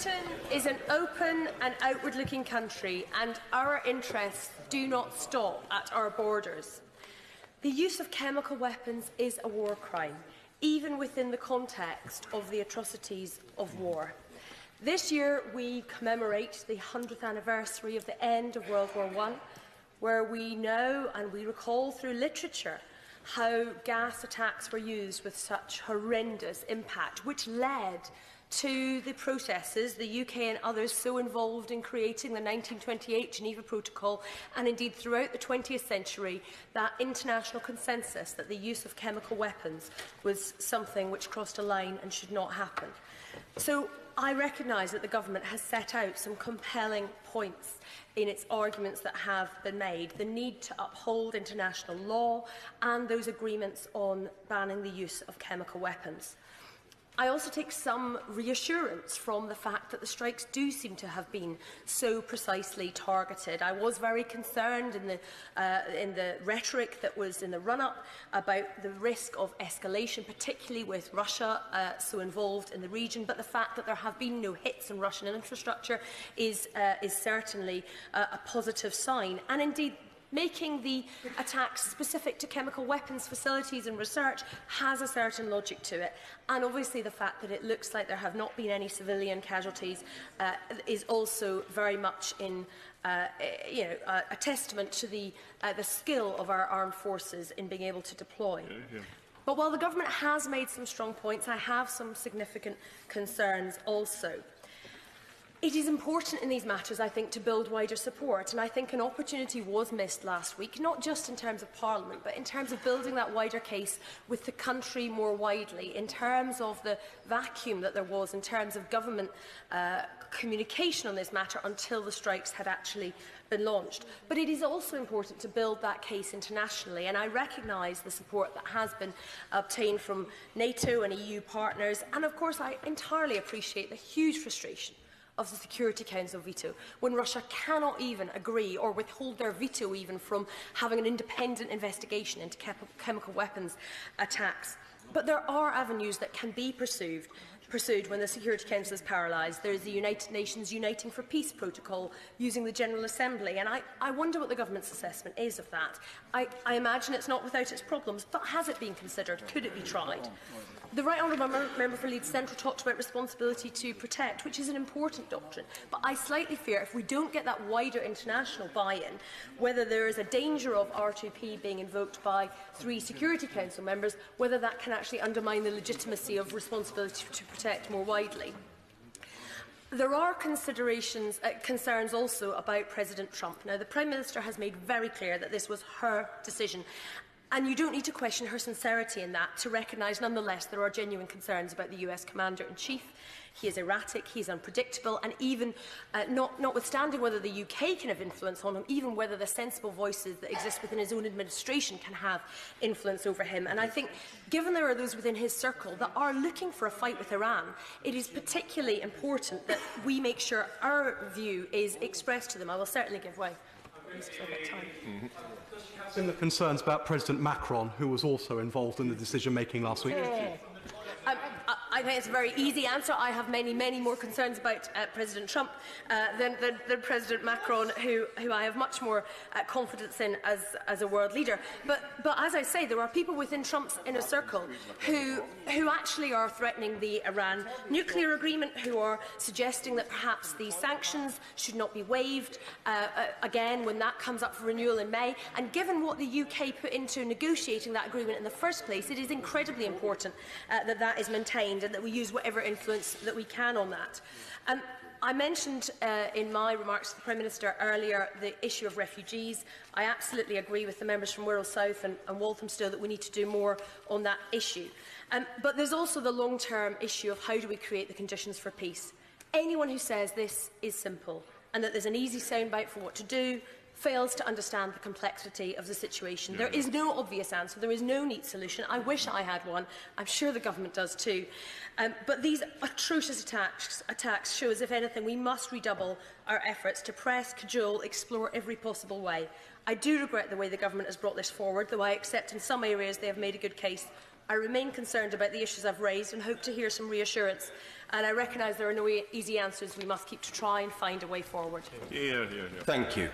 Britain is an open and outward-looking country, and our interests do not stop at our borders. The use of chemical weapons is a war crime, even within the context of the atrocities of war. This year we commemorate the 100th anniversary of the end of World War I, where we know and we recall through literature how gas attacks were used with such horrendous impact, which led to the processes, the UK and others so involved in creating the 1928 Geneva Protocol, and indeed throughout the 20th century, that international consensus that the use of chemical weapons was something which crossed a line and should not happen. So I recognise that the government has set out some compelling points in its arguments that have been made, the need to uphold international law and those agreements on banning the use of chemical weapons. I also take some reassurance from the fact that the strikes do seem to have been so precisely targeted. I was very concerned in the rhetoric that was in the run-up about the risk of escalation, particularly with Russia so involved in the region, but the fact that there have been no hits on Russian infrastructure is certainly a positive sign. And indeed, making the attacks specific to chemical weapons facilities and research has a certain logic to it. And obviously the fact that it looks like there have not been any civilian casualties is also very much in a testament to the skill of our armed forces in being able to deploy. But while the government has made some strong points, I have some significant concerns also. It is important in these matters, I think, to build wider support, and I think an opportunity was missed last week, not just in terms of Parliament, but in terms of building that wider case with the country more widely, in terms of the vacuum that there was in terms of government communication on this matter until the strikes had actually been launched. But it is also important to build that case internationally, and I recognise the support that has been obtained from NATO and EU partners, and of course I entirely appreciate the huge frustration of the Security Council veto, when Russia cannot even agree or withhold their veto even from having an independent investigation into chemical weapons attacks. But there are avenues that can be pursued when the Security Council is paralysed. There is the United Nations Uniting for Peace protocol using the General Assembly, and I wonder what the government's assessment is of that. I imagine it's not without its problems, but has it been considered? Could it be tried? The Right Honourable Member for Leeds Central talked about responsibility to protect, which is an important doctrine, but I slightly fear if we don't get that wider international buy-in, whether there is a danger of R2P being invoked by 3 Security Council members, whether that can actually undermine the legitimacy of responsibility to protect more widely. There are concerns also about President Trump. Now, the Prime Minister has made very clear that this was her decision, and you don't need to question her sincerity in that to recognise, nonetheless, there are genuine concerns about the US Commander-in-Chief. He is erratic, he is unpredictable, and even notwithstanding whether the UK can have influence on him, even whether the sensible voices that exist within his own administration can have influence over him. And I think, given there are those within his circle that are looking for a fight with Iran, it is particularly important that we make sure our view is expressed to them. I will certainly give way. In the concerns about President Macron, who was also involved in the decision-making last week. I think it's a very easy answer. I have many, many more concerns about President Trump than President Macron, who I have much more confidence in as a world leader. But as I say, there are people within Trump's inner circle who actually are threatening the Iran nuclear agreement, who are suggesting that perhaps the sanctions should not be waived again when that comes up for renewal in May. And given what the UK put into negotiating that agreement in the first place, it is incredibly important that is maintained and that we use whatever influence that we can on that. I mentioned in my remarks to the Prime Minister earlier the issue of refugees. I absolutely agree with the members from Wirral South and Walthamstow that we need to do more on that issue. But there's also the long-term issue of how do we create the conditions for peace. Anyone who says this is simple and that there's an easy soundbite for what to do fails to understand the complexity of the situation. There is no obvious answer. There is no neat solution. I wish I had one. I'm sure the government does too. But these atrocious attacks show, as if anything, we must redouble our efforts to press, cajole, explore every possible way. I do regret the way the government has brought this forward, though I accept in some areas they have made a good case I remain concerned about the issues I've raised and hope to hear some reassurance. And I recognise there are no easy answers. We must keep to try and find a way forward. Hear, hear, hear. Thank you.